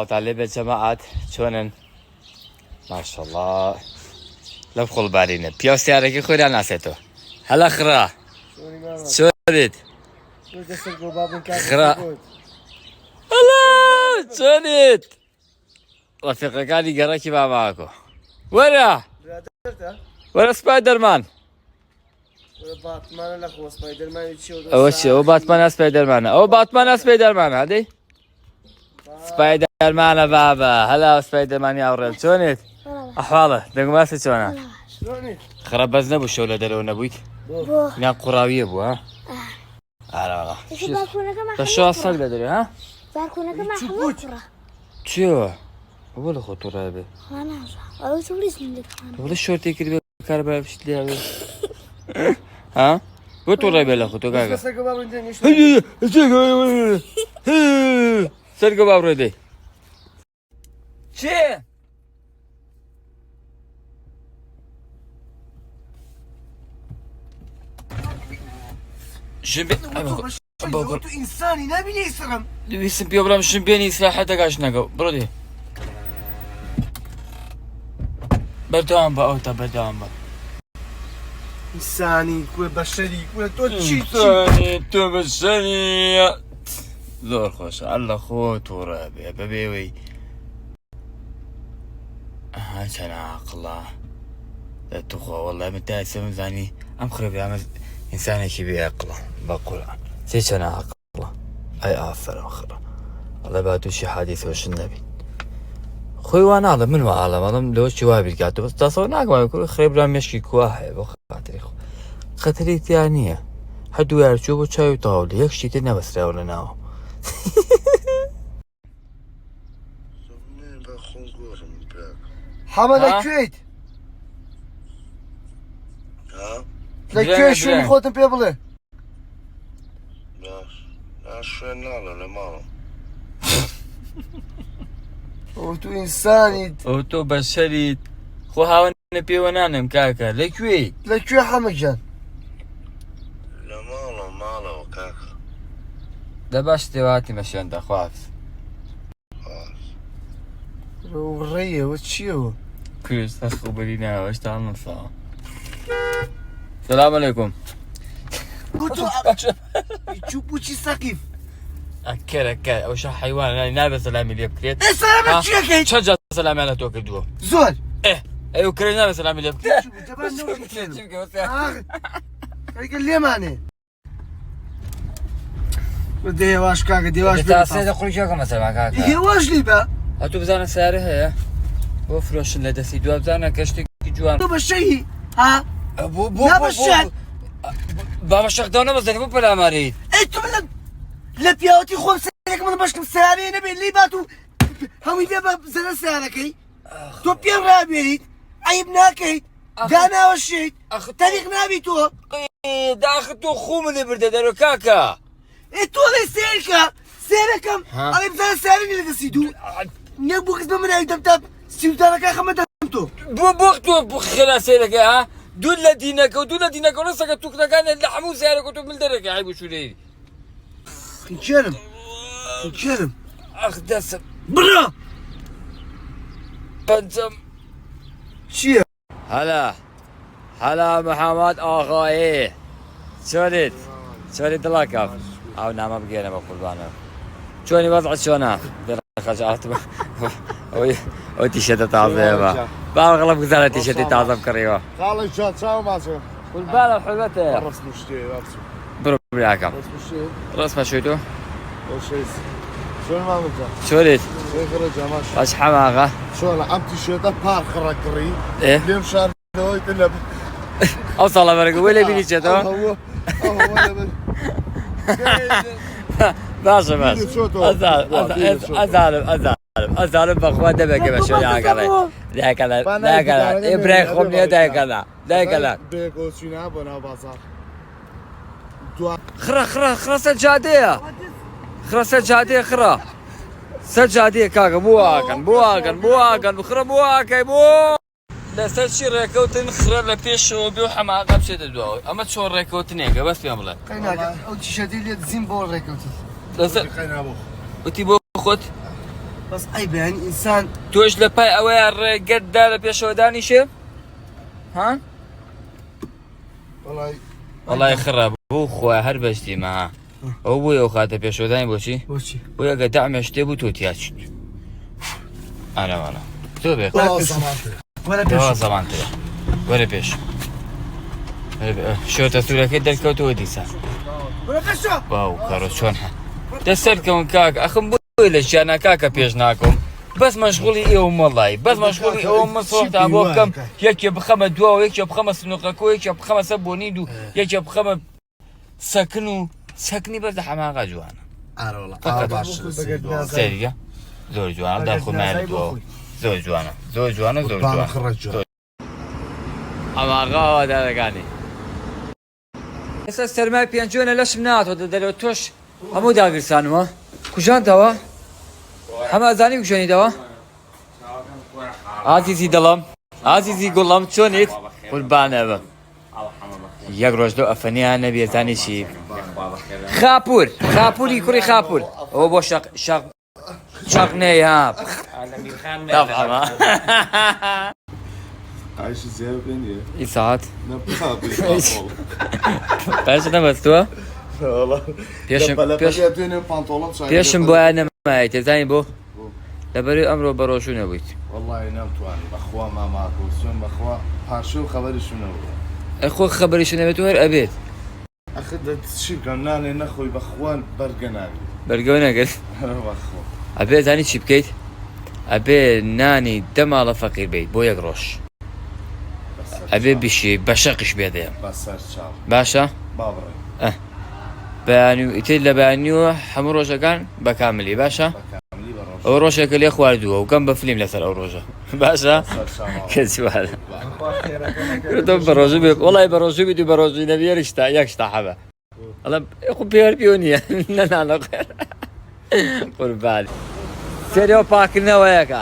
طالب جماعة شونن ما شاء الله لو خل بارينا بيوستي عليك خويا ناسيتو هلا خرا شونيت خرا هلا شونيت رفيقك قال قراكي معاكو ولا سبايدر مان باتمان الاخو سبايدر مان هو باتمان سبايدر مان هو باتمان سبايدر مان هذه سبايدر مان بابا هلا سبايدر مان يا ورد شلونك؟ احواله دقماسي شلونك؟ خرب بزنا ابو الشوله دلونا ابوك؟ نعم قراويه ابو ها؟ لا لا شو اصلا بدري ها؟ باركونك مع حمود شو؟ ولا خطوره ابي انا او شو اسمك ولا الشورتي كده كهرباء في شلي ها؟ وتوري بلا خطو كاكا سرقوا بابرو دي چه؟ شنبي تو انساني نبي يسرم دويسم بيوبرام شنبيني إصلاحة دقاش نقو برودي بردوام با اوتا بردوام با انساني كوي بشري كوي تو تشي انساني تو بشري زور خوش الله خو تورابي ببيوي كان عقله لا تخو والله متى سمزاني ام خربي عمل انساني كبير عقله بقول زي كان عقله اي اثر اخر الله بعد شي حديث وش النبي خوي وانا اعلم من ما اعلم لو جوابي قاعد بس تصورناك ما يكون خريب رام يشكي كواحد بخاطري خاطري ثانيه حد يعرف شو بتشاي طاوله يكشي تنا بس ولا ناو حمد اكيد ها لكن شو مخوتن بيبله لا شو ناله لماله وتو انساني اوتو بشري خو هاون بي ونانم كاكا لكوي لكن حمد جان ماله كاكا دباش تواتي مشان دخواف وريه وتشيو كريس تخو برينا واش تعمل صار السلام عليكم قلت شو بوشي سقيف اكل وش حيوان انا نابس سلامي اللي بكريت ايه سلامة شيكي شجع سلامي على توكل دو زول ايه ايوه كرينا نابس سلامي اللي بكريت شو جبان نوكي قال لي ماني بدي واش كاكا دي واش تاسيد كل شيء كما سلام كاكا هي واش لي با هاتو بزانا سعره هي وفروش اللي دسي دو بزانا كشتي جوان تو بشي ها بو لا بشان بابا شخدونا بس مو بلا مريض انتم لا بياوتي خمس لك من بشكم ساري نبي اللي باتو همي بيبا زنا ساركي تو بيان رابيريت عيبناكي دانا وشيت تاريخ نابي تو داخل تو خو من برده درو كاكا انتو اللي سيركم انا بزنا ساري اللي تسيدو نبوك اسمه من عيدم تاب سيوتانا كا خمدتو بوقتو بخلا سيرك ها دول دينك ودول دينك ونسك توك كان اللحمو سيرك وتو من درك يا عيبو شو لي نتشرم اخ دسم برا بنزم شيا هلا محمد اخاي شلونك الله كاف او نعم بقينا بقربانه شلوني وضعك شلونه خجعت وتيشيرت عظيمه بارك الله فيك زعلت تيشيرت عظيم كريمه خالي شو تساوي ماسو والبالة حلوته رسم الشتي رسم برو وياكم رسم الشتي رسمه شوتو وشيء شو ما متى شوليت شو خرج ماشي اش حماقه شو انا عم تيشيرت بار خرقري ايه اليوم شهر دويت الا اوصل برك ولا بيجي جدو هو ماشي ازالم بخوات دبك باش يا كلا لا كلا ابراهيم خمني ده كلا بيكو سينا بنا بازار خرا سجاديه خرا سجاديه كاكا بواكن خرا بواكي بو لا سالشي ريكوتن خرا لا بيشو بيو حماقه بشي دو اما تشو ريكوتنيكا بس بيعمل قيناك او تيشيرت اللي تزين بول ريكوتي لا خينا ابو وتي بو خد بەس ئەی بەیانی ئینسان تۆش لە پای ئەوەیە ڕێگەتدا لە پێشەوەدانیشێ ها وەڵای خڕە بۆ خۆی هەر بەشتیمە ها ئەو بۆی ئەو خاتە پێشەوەدانی بۆچی بۆ ئەگە دامێ شتێ بوو تۆ تیاچیت ئانەوانە تۆ بێ زەمانترە وەرە پێش شۆتە سوورەکەی دەرکەوتەوە دیسان واو کارۆ چۆن هە دەسەرکەون کاک ئەخم بۆی لە ژیانە کاکە پێش ناکەم بەس مەشغوڵی ئێوە مەڵای بەس مەشغوڵی ئەوە مەسۆحتا بۆ بکەم یەکێ بخەمە دواوە یەکێ بخەمە سنووقەکە و یەکێ بخەمە سەر بۆنید و یەکێ بخەمە سەکن و سەکنی بەس لە حەماقە جوانە سەریگە زۆر جوانە داخۆمایە دووە زۆر جوانە زۆر جوانە زۆر جوان ئەماغا دارەکانی ئێستا سەرمای پێنجۆنە لەشم ناتۆ دەرەوە تۆش هەموو داگرسانمە کوژانتەوە هەمە ئەزانی کوژێنیتەوە ئازیزی دڵم ئازیزی گوڵم چۆنیت قوربانە بم یەک ڕۆژ دۆ ئەفەنیان نەبێ زانی چی خاپور خاپوری کوڕی خاپور ئەوە بۆ شەقنەی ها عايش ازاي بيني ئی ساعت نبقى قەرش نەبەستووە والله پێشم بۆیان نەمایە تێزانی بۆ لەبەرەوەی ئەمڕۆ بەڕۆژوو نەبوویت والله نمتواني بخوا ما معكم سون بخوا باشو خبري شنو ئەخۆ خەبەریش نەبێت و هەر ئەبێت اخذت شي كناني نخوي بخوان برقناني بەرگەوە نەگەر بخوا ئەبێ زانی چی بکەیت ئەبێ نانی دە ماڵە فەقیر بیت بۆ یەک ڕۆژ ئەبێ بشی بە شەقش بێدەیە بسر شاو باشە بابري بەیانی و ئیتر لە بەیانیوە هەموو ڕۆژەکان بە کاملی باشە ئەو ڕۆژێکە لێ خواردووە و گەم بە فلیم لەسەر ئەو ڕۆژە باشە کەچوارە بە ڕۆژوو بێ وڵای بە ڕۆژوو بیت و بە ڕۆژووی نەبیێریشتا یەکشتا حەبە ئەڵە خو پێر پیۆ نییە نەنانە قوربانی سێرەوە پاکردنەوەیەکە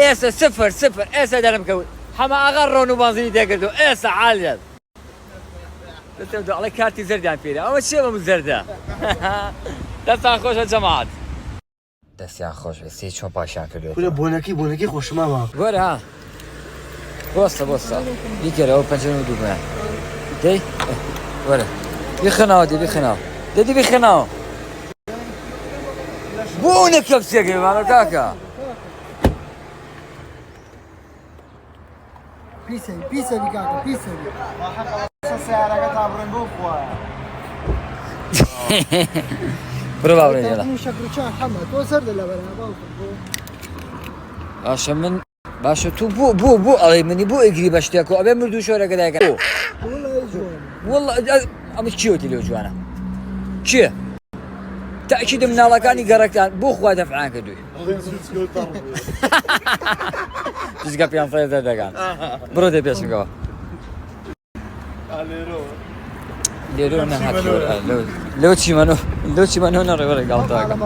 ئێستا سفر سفر ئێستا دەرم کەوت هەمە ئاغا ڕۆن و بازنی تێکردو ئێستا عالیت ئەڵێ کارتی زەردیان پێرە ئەوە چێ بەم زەردە دەستان خۆشە جەماعەت دەستیان خۆش بێ سێ چۆن پاشیان کردوێت بۆنەکەی خۆشماوە گۆرە ها بۆستە بۆستە بیکەرەوە پەنجەرە و دووبمە دەی وەرە بیخەناوە دێ بیخەناوە دەدی بیخەناوە بۆ نەکەپسێکەی ماڵە کاکە پیسە دیکاتە پیسە برو باوڕێ جێڵە باشە من باشە تو بۆ ئەڵێ منی بۆ ئەگری بە شتێک و ئەبێ مردوو شۆرەکە دایکە وەڵڵا ئەمە چیوەتی لێو جوانە چییە؟ تاکیدم مناڵەکانی گەڕەکان بۆ خوا دەفعان کردووی پیسگە پیان فێزە دەگان بڕۆ دێ پێشنگەوە لێرۆ نەهات لەو چیمەنۆ نەڕێوە لەگەڵتەکە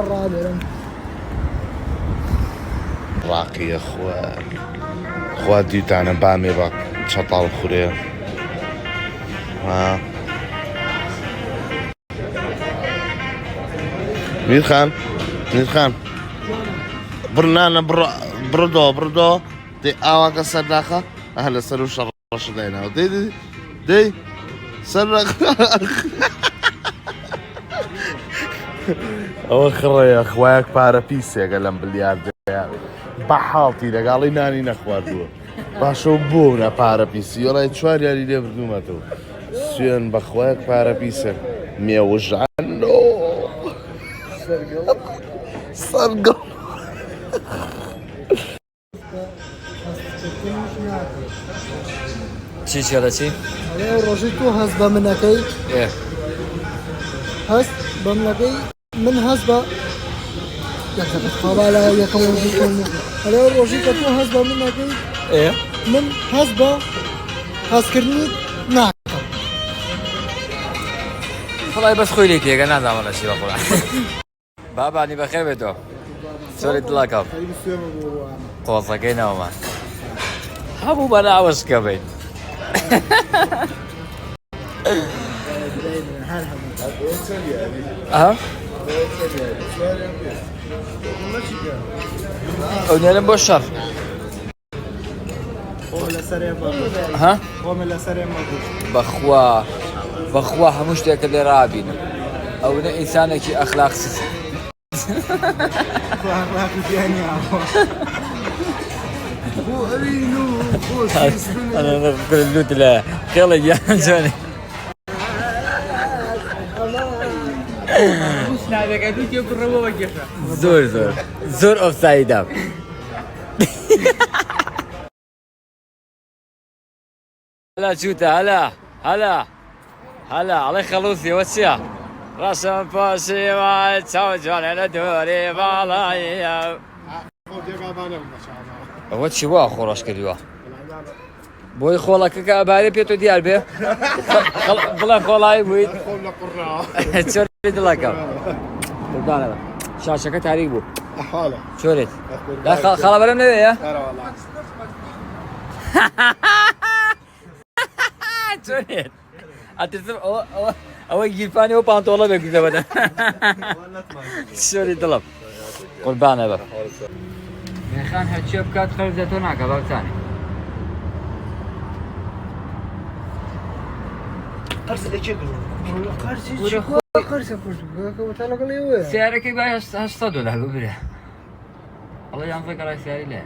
واقعي خوا ديتانا بامي باك شطال خوريه ها مير خان برنانا بردو دي اواك صداقة اهلا سلو شر رشدينا دي سرق او خري يا اخوياك بارا بيسي قلم باليار بەحاڵتی لەگەڵی نانی نەخواردووە باشە بوونە پارە پیسی وڵای چوار یاری لێ بردوومەتەوە سوێن بەخوایەک پارە پیسە مێوەژان سەرگەڵ چی چێڵە چی؟ ڕۆژی تو هەست بە منەکەی هەست بە منەکەی من هەست بە خاڵە یەکەم ئەلێ ڕۆژی کە تۆ هەست بە من نەکەی من هەست بە هەستکردنی ناکەم خڵای بەس خۆی لێ تێگە نازانم لە شیوە خۆڵا بابانی بەخێر بێتەوە سۆری دڵەکەم قۆزەکەی ناومان هەموو بە ناوەشکە بین او نيرم بوشر ها بخوا هموش تاك اللي رابين او انسانك اخلاق سيس انا نقول اللوت لا خير يا جوني زور اوف سايد اب هلا شوتا هلا الله يخلص يا وسيا رسم باسي ما تسوج على دوري بالايا هو شي وا خورش كدوا بوي خولا كا بالي بيتو ديال بي بلا خولاي ويد خولا قرا تشوري دلاكا تبانا شاشة تاريخ بو حاله شوريت لا خلا بلا مني يا والله شوريت اتسم او يجيباني او بانطولا بيك زبده شوري طلب قربانه بقى يا خان هتشوف كات خرجتو ناقه بقى ثاني قرص ليش قرص سعرك يبقى $8 قبله الله ينفق على سعري لا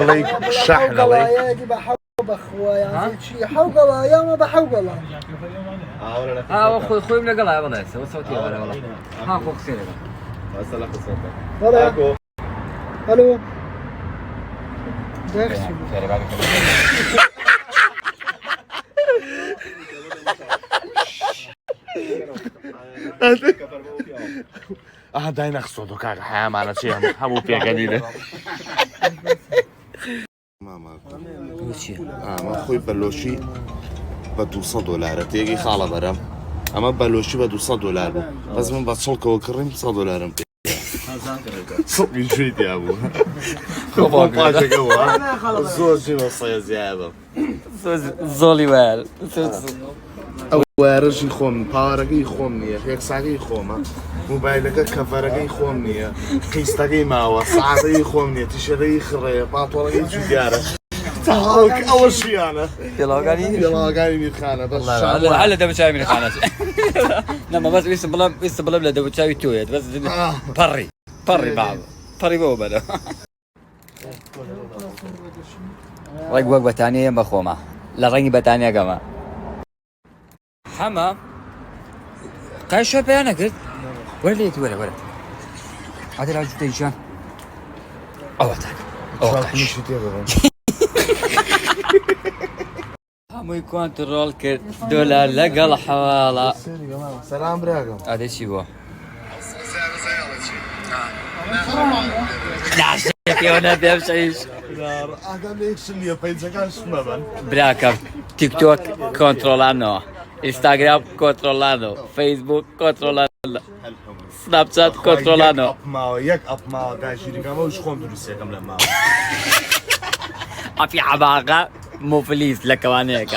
بليك شحنه بخوا شي حوقله يا ما بحوقله خوي من قلعه والله سوي صوتي والله ها فوق سيرك السلام عليكم الو داي نقصدو كاك حيام على شيء همو فيها قليلة ما خوي بلوشي بدو $100 تيجي خالة برام اما بلوشي بدو $100 بس من بطشلك وكريم $100 صبي جويت يا ابو خباك قوة زوجي وصية زيادة زولي وال وارجي خوم بارقي خومنية هيك ساقي خومة موبايلك كفرقي خومنية قيستقي ماوى صعدي خومنية تشري خرية باطورقي جدارة تعالك أول شيء أنا يلا قاني من خانة بس على دبو شاي من خانة نما بس بيس بلا بلا دبو شاي تويت بس بري بعض بري بو بلا رق وقبة ثانية بخومة لا رقي بتانية كمان حما قاي شو بيانا قلت ولا هذا العجل تيجان أو تاني همو يكون ترول كرت دولار لقل حوالا سلام براكم هذا شي هو نعشك يا ونبي بشيش هذا ليش اللي يبين كان شمبان براكم تيك توك كنترولانو Instagram controlado, Facebook controlado, Snapchat controlado. يك اب ما داشيري كما وش خوم درسي كم لما في عباقة مو فليس لك وانيك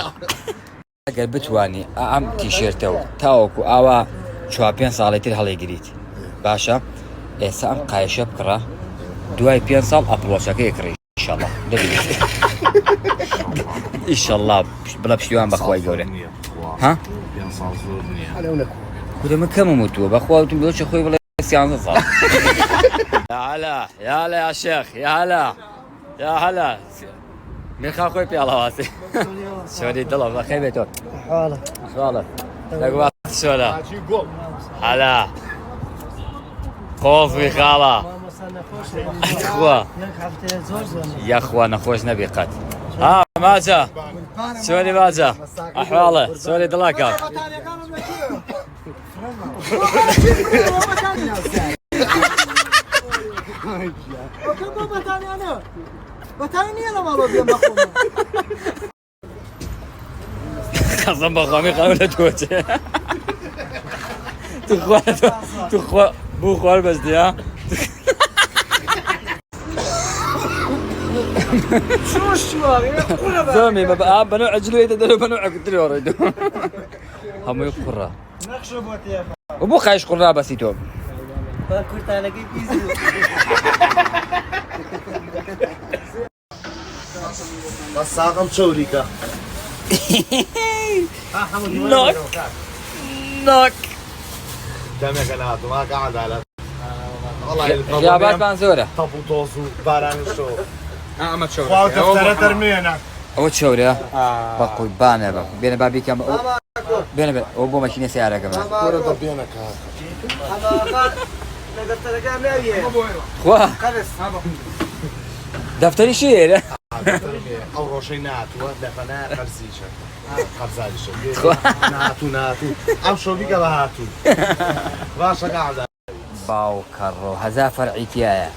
قلبت واني ام تيشيرتو تاوكو اوا شوابين صالتي هلا جريت باشا اسام قايشه بكره دواي بين صال ابلوشك يكري ان شاء الله ان شاء الله بلا بشيوان بخواي قولي ها؟ كده ما كم موتوا بأخوة وتبيوش أخوي ولا سيان صار. يا هلا يا شيخ يا هلا من خاخوي في الله واسي. شوري طلب أخي بيتون. حالة. لقوا شولا. هلا. خوف بخالة. أخوة. يا أخوة نخوش نبي قد. ها ماجا سوري ماجا أحواله سوري دلاكا خصم بخامي قالوا توجه تخوا بو خوار بس دي ها زومي بنو عجلو يدلو بنو عقدلو يريدو هم يقرا وبو خايش قرا بس يتوب کورتانەکەی پیسی بە ساقم چۆریکە ناک ناک دەمێکە ناتوما کەعادالەت غیاباتمان زۆرە تەپ و تۆز و بارانی شۆ ئەمە چۆر خواوتەفتەرە دەرمێنە ئەوە چۆرە بەقوی بانە بە بێنە با بیکەم بێنە بێ ئەو بۆ مەکینە سیارەکەمە وەرە دەبێنە کار لەگەفتەرەکان ناویە خوا دەفتەری شێرە ئەو ڕۆژەی ناتووە دەفەنە قەرزیشە قەرزاریشە ناتوو ئەم شۆ بیکە بە هاتوو باشە کەعادە باو کەڕۆ هەزا فەرعی تایە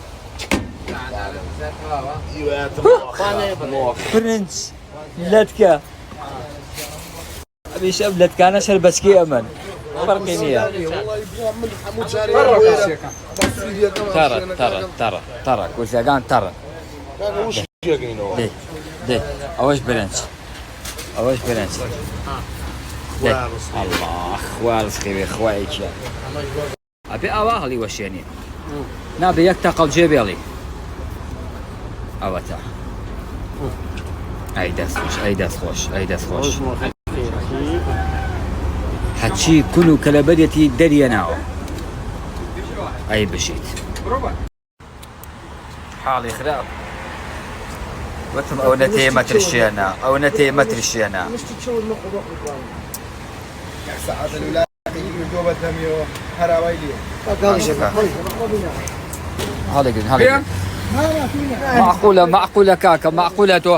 فرنج لەتکە ئەمیشە لەتکانە شەر بەچکی ئەمن فەرقی نییە تەڕە کورسیەکان تەڕە دێ ئەوەش برنج ئەوەش برنج الله خوارز خێوێ خوایەکیە ئەبێ ئاوا هەڵی وەشێنی نابێ یەک تەقەڵ جێبێڵی ئەوەتە ئەی دەستخۆش ئەی دەستخۆش ئەی دەستخۆش هەچی کون و کەلەبەرێتی دەریە ناوە ئەی بشیت حاڵی خراپ وتم ئەو نەتێ مەترشێنە ئەو نەتێ مەترشێنە هەڵێگرن هەڵێگرن معقولە کاکە معقولە تۆ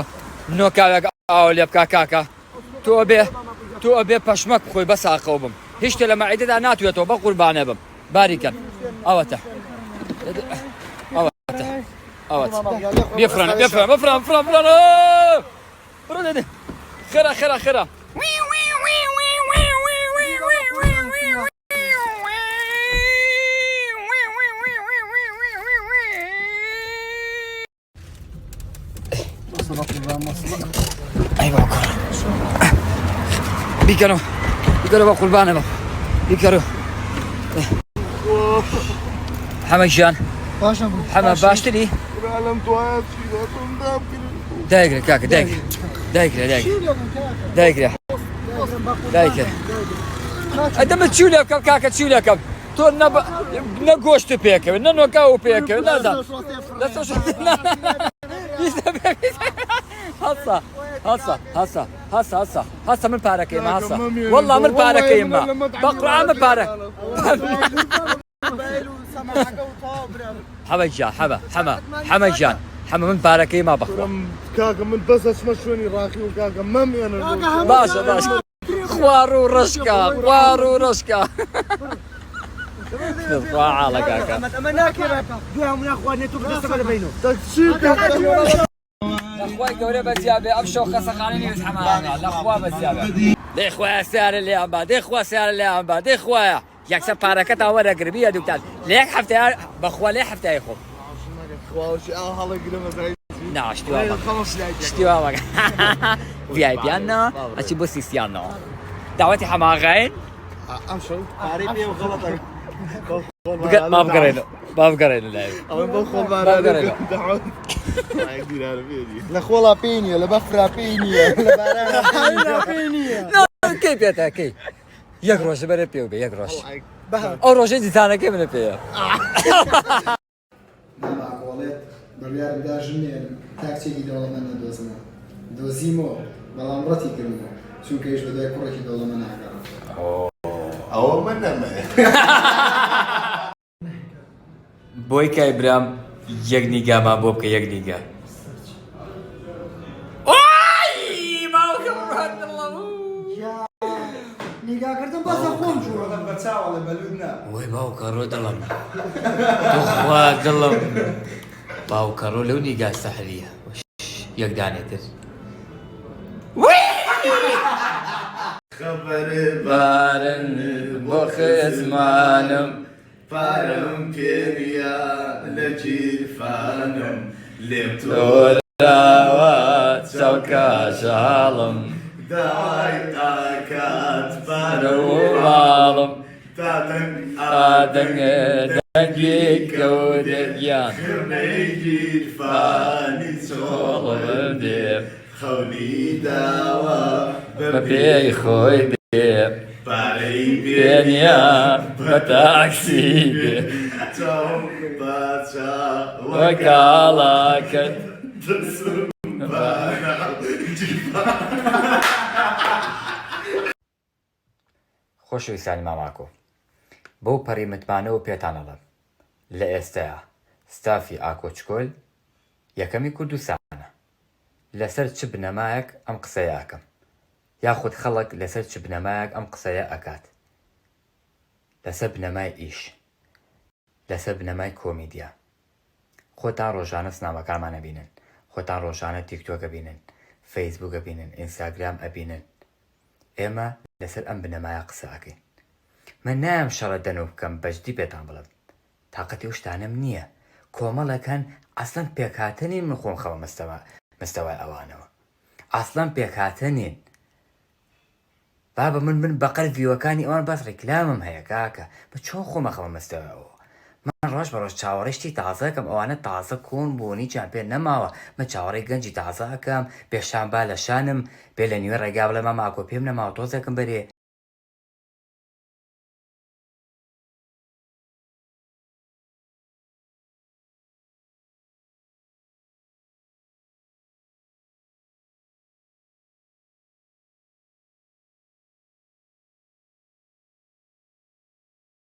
نۆکاوێک ئاو لێ بکا کاکە تۆ ئەبێ پەشمەک بخۆی بە ساقەو بم هیچ شتێ لە مەعیدەدا ناتوێتەوە بە قوربانە بم باریکەن ئەوەتە ئەوەتە بێفرانە بفران خێرا ئەی باوکە بیکەنەوە بە قوربانە بە بیکەرەوە حەمە ژیان حەمە باشتری دایگرە کاکە دایگرە ئەدەمە چیو لێ بکەم کاکە چیو لێ بکەم تۆ نە گۆشت پێکەوێت نە نۆکا و پێکەوێت نازان هەسا من پارەکەیمە هەسا وەڵڵا من پارەکەیمە بە قورئان من پارە حەمە گیان حەمە من پارەکەیمە بەخوا کاکە من بەس ئەچمە شوێنی ڕاقی و کاکە مەمێنە باشە خوار و ڕشکە عاڵە کاکە ئەمە ناکێرە دوای هەموو ناخواردنێت و بەدەستەکە دەبینەوە لەخوای گەورە بەجیابێ ئەم شەو خەسەخانەی نوێژ حەمامە لەخوا بەجیابێ دەیخوایە سیارە لێیان با دەیخوایە یەکسەر پارەکەتان وەرەگرە بیە دووتان لە یەک هەفتەیە بەخوا لێ هەفتەیە خۆم شتیوا مەگە ڤیایپیانەوە ئەچی بۆ سیسیانەوە داوەتی حەماغاین ئەم شەو پارەی پێ غەڵەتە بابگەڕێنە لای لە خۆڵا پێی نییە لە بەفرا پێی نییە لە پێی نییە کەی پێێتە کەی یەک ڕۆژە بەرە پێ بێ یەک ڕۆژ ئەو ڕۆژەی جیتانەکەی منە پێە باڵێت بەڕیارم داژنێن تاکچێکی دەوڵەمەند نەدۆزمەوە دۆزیمەوە بەڵام ڕەتی کردمەوە چونکەیش بەدای کوڕێکی دەوڵەمە ناگەڕم ئەوە من نەمە بۆی کای برام یەک نیگامان بۆ بکە یەک نیگا نیگاکردن بەسە خۆم جووە وای باوکە ڕۆ دڵم توخوا دڵم باوکە ڕۆ لەو نیگا سەحریە یەک دانێتر بارن بۆ خێزمانم پارەم پێنیە لە گیرفانم لێم تۆراوە چاوکە شاڵم داوای ئاکات پارە و ماڵم تادەنگ ئادەنگێ دەنگێکەوە دەرگیان گیرفانی چۆڵم دێ خەونی داوە بە پێی خۆی دێ پارەی پێنیا بە تاکسی بێ چاو باچا وەکاڵاکەت خۆشەویستانی ماماکۆ بەو پەڕی متمانەوە پێتانەڵم لە ئێستەیە ستافی ئاکۆچکۆل یەکەمی کوردستانە لەسەر چ بنەمایەک ئەم قسەیە ئەکەم یاخود خەڵک لەسەر چ بنەمایەک ئەم قسەیە ئەکات لەسەر بنەمای ئیش لەسەر بنەمای کۆمیدیا خۆتان ڕۆژانە سنامەکانمان ئەبینن خۆتان ڕۆژانە تیکتۆک ئەبینن فەیسبوک ئەبینن ئینستاگرام ئەبینن ئێمە لەسەر ئەم بنەمایە قسە ئەکەین من نایم شەڕە دەنو بکەم بەجددی پێتان بڵم تااقەتی شتانم نییە کۆمەڵەکان ئەسڵەن پێکهاتەنین من خۆم خەوە مستەوای ئەوانەوە ئەسڵەن پێکهاتەنین بابە من بەقەر ڤیوەکانی ئەوان باس ڕیکلامم هەیە کاکە بە چۆن خۆمەخەوە مستەوەەوە من ڕۆژ بە ڕۆژ چاوەڕێشتی تازەکەم ئەوانە تازە کۆن بوونی چیان پێ نەماوە من چاوەڕێی گەنجی تازە ئەەکەم پێشان با لە شانم بێ لە نیوێ ڕێگا بڵێ ماماکۆ پێم نەماوە تۆزێکم بەرێ